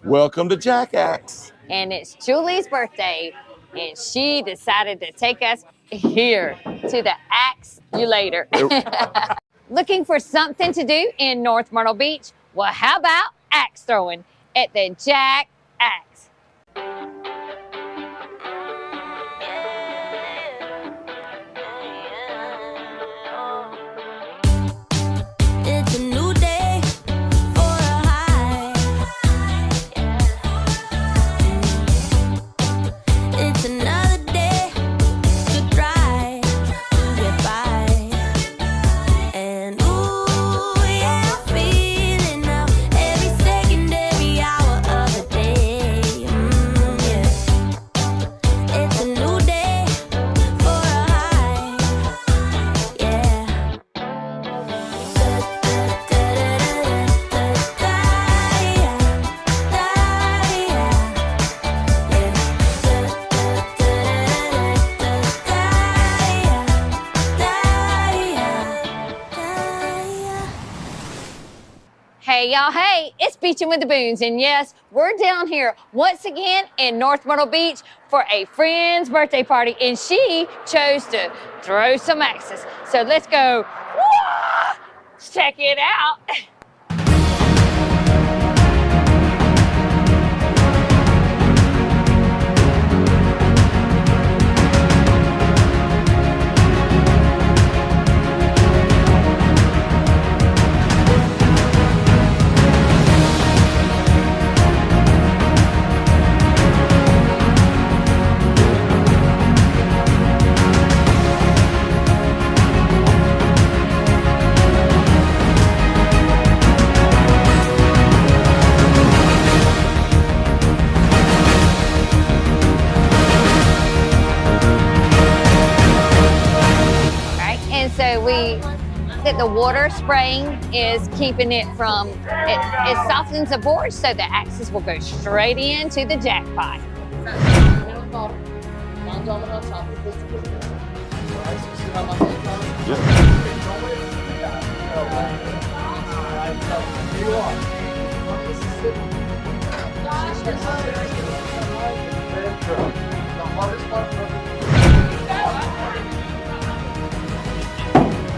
Welcome to Jackaxe. And it's Julie's birthday, and she decided to take us here to the Axe You Later. Looking for something to do in North Myrtle Beach? Well, how about axe throwing at the Jackaxe? It's a new day for a high. It's another day to try to get by. And ooh, yeah, I'm feeling now every second, every hour of the day. Yeah. It's a new day for a high. Yeah. Hey y'all, hey, it's Beachin With The Boones, and yes, we're down here once again in North Myrtle Beach for a friend's birthday party, and she chose to throw some axes. So let's go, check it out. So that the water spraying is keeping it from, it softens the board so the axes will go straight into the jackpot.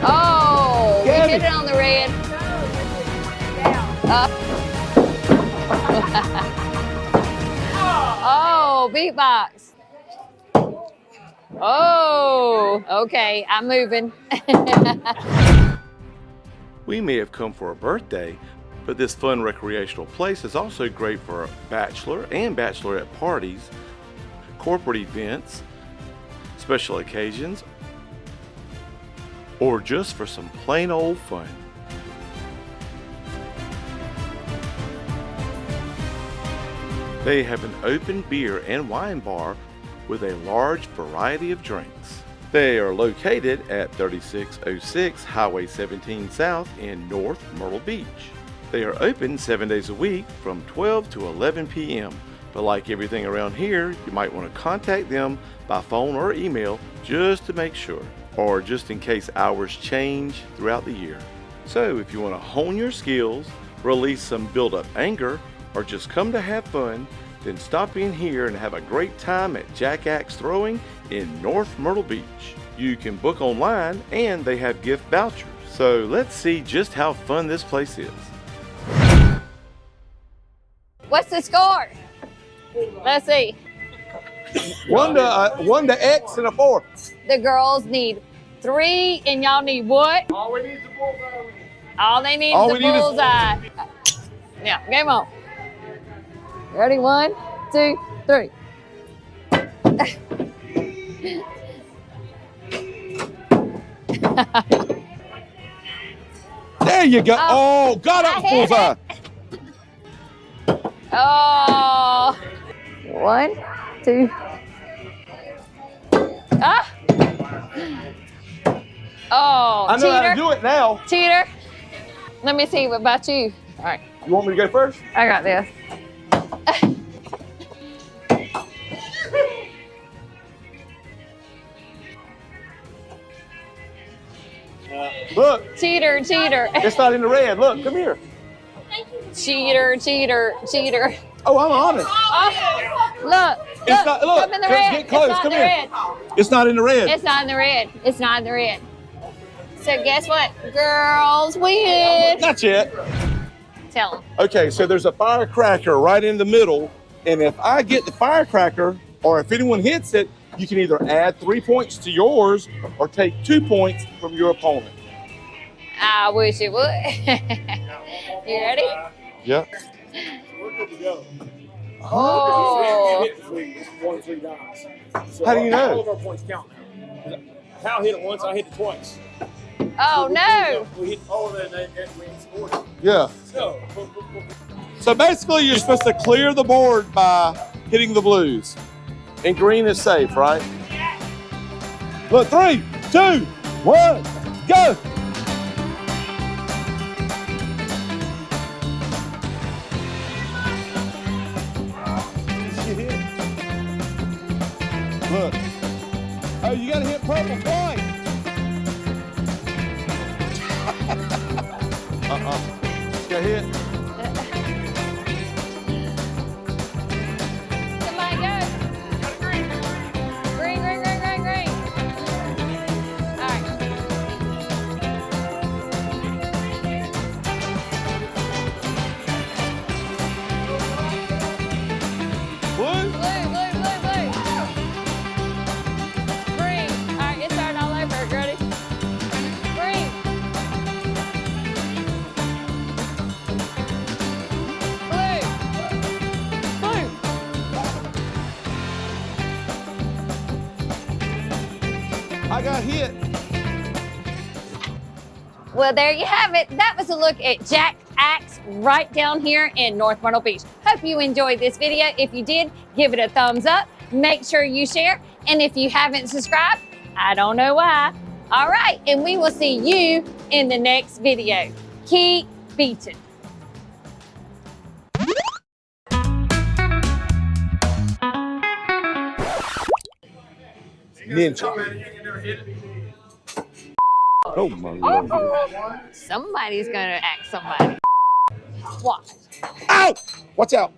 Oh, we hit it on the red. Up. Oh, beatbox. Oh, okay, I'm moving. We may have come for a birthday, but this fun recreational place is also great for bachelor and bachelorette parties, corporate events, special occasions, or just for some plain old fun. They have an open beer and wine bar with a large variety of drinks. They are located at 3606 Highway 17 South in North Myrtle Beach. They are open 7 days a week from 12 to 11 p.m. But like everything around here, you might want to contact them by phone or email just to make sure, or just in case hours change throughout the year. So if you want to hone your skills, release some built-up anger, or just come to have fun, then stop in here and have a great time at Jackaxe Throwing in North Myrtle Beach. You can book online and they have gift vouchers. So let's see just how fun this place is. What's the score? Let's see. One to X and a 4. The girls need 3 and y'all need what? All we need is a bullseye. All they need is a bullseye. Now, game on. Ready? 1, 2, 3. There you go. Oh, got up bullseye. Oh. 1, 2. Ah. Oh, I know how to do it now. Cheater. Let me see. What about you? All right. You want me to go first? I got this. Look. Cheater. It's not in the red. Look, come here. Cheater, cheater, cheater. Oh, I'm honest. Oh, look, It's not. Look, come in the red. get close. It's not Come in here. the red. It's not in the red. It's not in the red. It's not in the red. So guess what? Girls win. Not yet. Tell them. Okay, so there's a firecracker right in the middle, and if I get the firecracker, or if anyone hits it, you can either add 3 points to yours or take 2 points from your opponent. I wish it would. You ready? Yeah. We're good to go. Oh. We hit 3 dimes. So How do you know? All of our points count now. Hal hit it once, I hit it twice. Oh no. We hit all of it and we scored it. Yeah. So, So basically, you're supposed to clear the board by hitting the blues. And green is safe, right? Look, 3, 2, 1, go! Look. Oh, you gotta hit purple twice. Got hit. Somebody go. Green, green, green, green, green. All right. Blue? Blue, blue, blue, blue. Green. All right, it's starting all over. Ready? Green. Blue. Blue. I got hit. Well, there you have it. That was a look at Jack Axe right down here in North Myrtle Beach. Hope you enjoyed this video. If you did, give it a thumbs up. Make sure you share. And if you haven't subscribed, I don't know why. All right, and we will see you in the next video. Keep beating. Ninja. Oh my Lord. Somebody's gonna act somebody. Watch. Ow! Watch out.